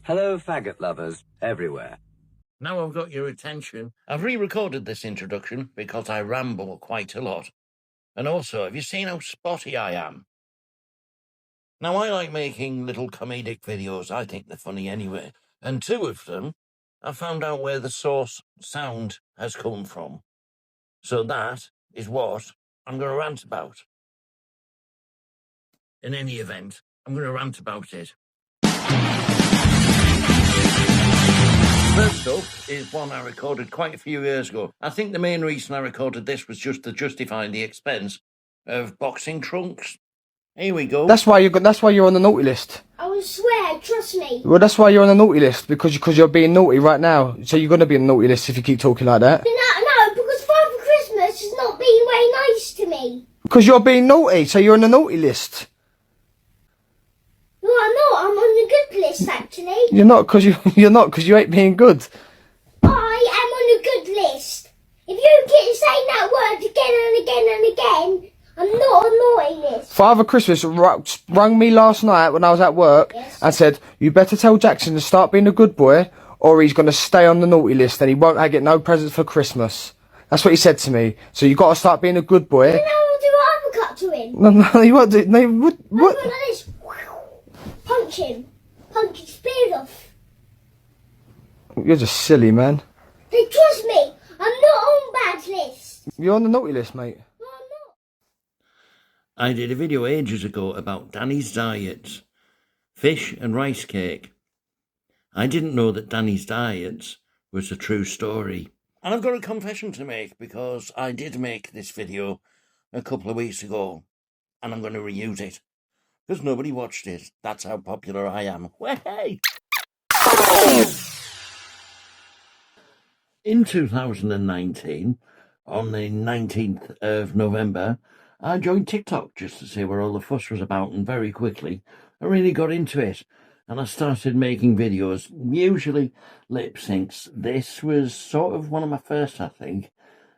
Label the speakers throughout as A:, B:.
A: Hello, faggot lovers everywhere.
B: Now I've got your attention. I've re-recorded this introduction because I ramble quite a lot. And also, have you seen how spotty I am? Now, I like making little comedic videos. I think they're funny anyway. And two of them, I found out where the source sound has come from. So that is what I'm going to rant about. In any event, I'm going to rant about it. First up is one I recorded quite a few years ago. I think the main reason I recorded this was just to justify the expense of boxing trunks. Here we go.
C: That's why you're on the naughty list.
D: I will swear, trust me.
C: Well, that's why you're on the naughty list, because you're being naughty right now. So you're going to be on the naughty list if you keep talking like that.
D: No, because Father Christmas has not been very nice to me.
C: Because you're being naughty, so you're on the naughty list.
D: No, I'm not. I'm on the good list, actually.
C: You're not, because you ain't being good.
D: I am on the good list. If you keep saying that word again and again and again, I'm not on naughty list.
C: Father Christmas rang me last night when I was at work and said, you better tell Jackson to start being a good boy or he's going to stay on the naughty list and he won't get no presents for Christmas. That's what he said to me. So you got to start being a good boy.
D: Then I will do an uppercut to him.
C: No, you won't do. No, what?
D: I'll go like this. Punch him. Punch his beard off.
C: You're just silly, man.
D: Then trust me, I'm not on bad list.
C: You're on the naughty list, mate.
D: No, I'm not.
B: I did a video ages ago about Danny's diets, fish and rice cake. I didn't know that Danny's diets was a true story. And I've got a confession to make because I did make this video a couple of weeks ago and I'm going to reuse it because nobody watched it. That's how popular I am. Hey! In 2019, on the 19th of November, I joined TikTok just to see where all the fuss was about, and very quickly I really got into it and I started making videos, usually lip syncs. This was sort of one of my first, I think.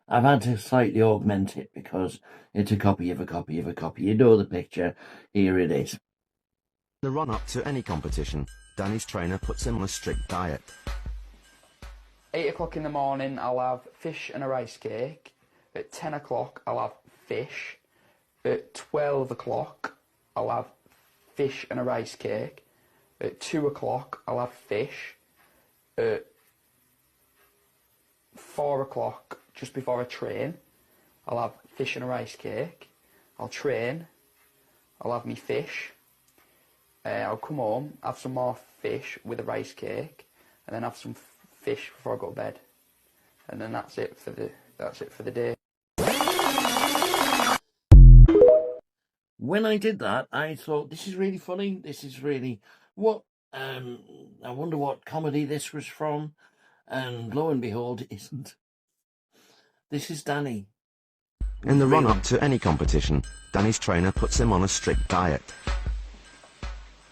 B: I've had to slightly augment it because it's a copy of a copy of a copy. You know the picture. Here it is.
E: In the run-up to any competition, Danny's trainer puts him on a strict diet.
F: 8 o'clock in the morning, I'll have fish and a rice cake. At 10 o'clock, I'll have fish. At 12 o'clock, I'll have fish and a rice cake. At 2 o'clock, I'll have fish. At 4 o'clock, just before I train, I'll have fish and a rice cake. I'll train. I'll have me fish. I'll come home, have some more fish with a rice cake, and then have some fish before I go to bed. And then that's it for the day.
B: When I did that, I thought, this is really funny. This is really what. I wonder what comedy this was from. And lo and behold, it isn't. This is Danny.
E: In the run-up to any competition, Danny's trainer puts him on a strict diet.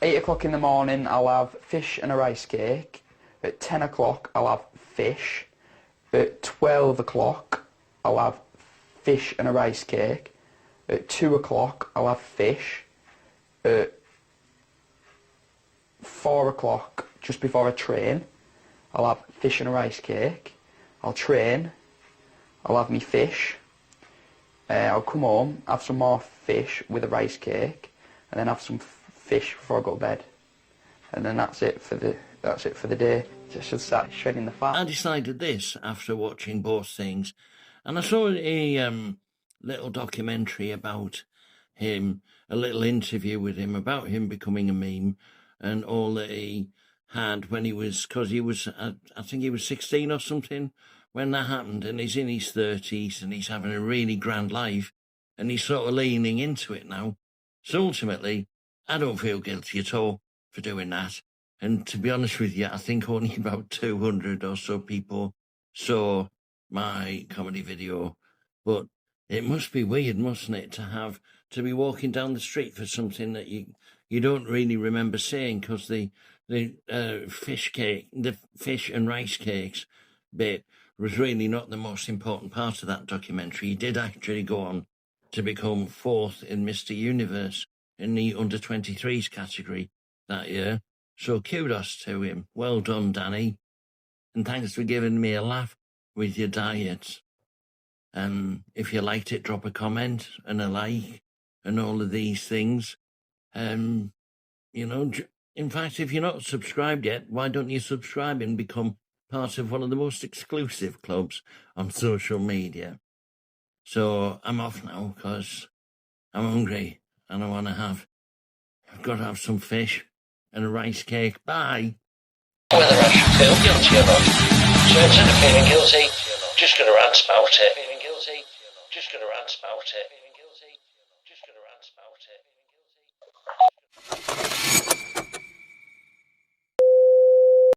F: 8 o'clock in the morning, I'll have fish and a rice cake. At 10 o'clock, I'll have fish. At 12 o'clock, I'll have fish and a rice cake. At 2 o'clock, I'll have fish. At 4 o'clock, just before I train, I'll have fish and a rice cake. I'll train. I'll have me fish. I'll come home, have some more fish with a rice cake, and then have some fish before I go to bed. And then that's it for the day. Just start shredding the fat.
B: I decided this after watching both things, and I saw a little documentary about him, a little interview with him about him becoming a meme and all that he had when he was, because he was, I think he was 16 or something when that happened, and he's in his 30s and he's having a really grand life and he's sort of leaning into it now. So ultimately, I don't feel guilty at all for doing that. And to be honest with you, I think only about 200 or so people saw my comedy video. But it must be weird, mustn't it, to be walking down the street for something that you don't really remember saying, because the fish and rice cakes bit was really not the most important part of that documentary. He did actually go on to become 4th in Mr. Universe in the under-23s category that year. So kudos to him. Well done, Danny. And thanks for giving me a laugh with your diet. If you liked it, drop a comment and a like and all of these things. In fact, if you're not subscribed yet, why don't you subscribe and become part of one of the most exclusive clubs on social media? So I'm off now because I'm hungry and I've got to have some fish and a rice cake. Bye.
G: Whether I should feel guilty or not. So instead of feeling guilty, just going to rant about it.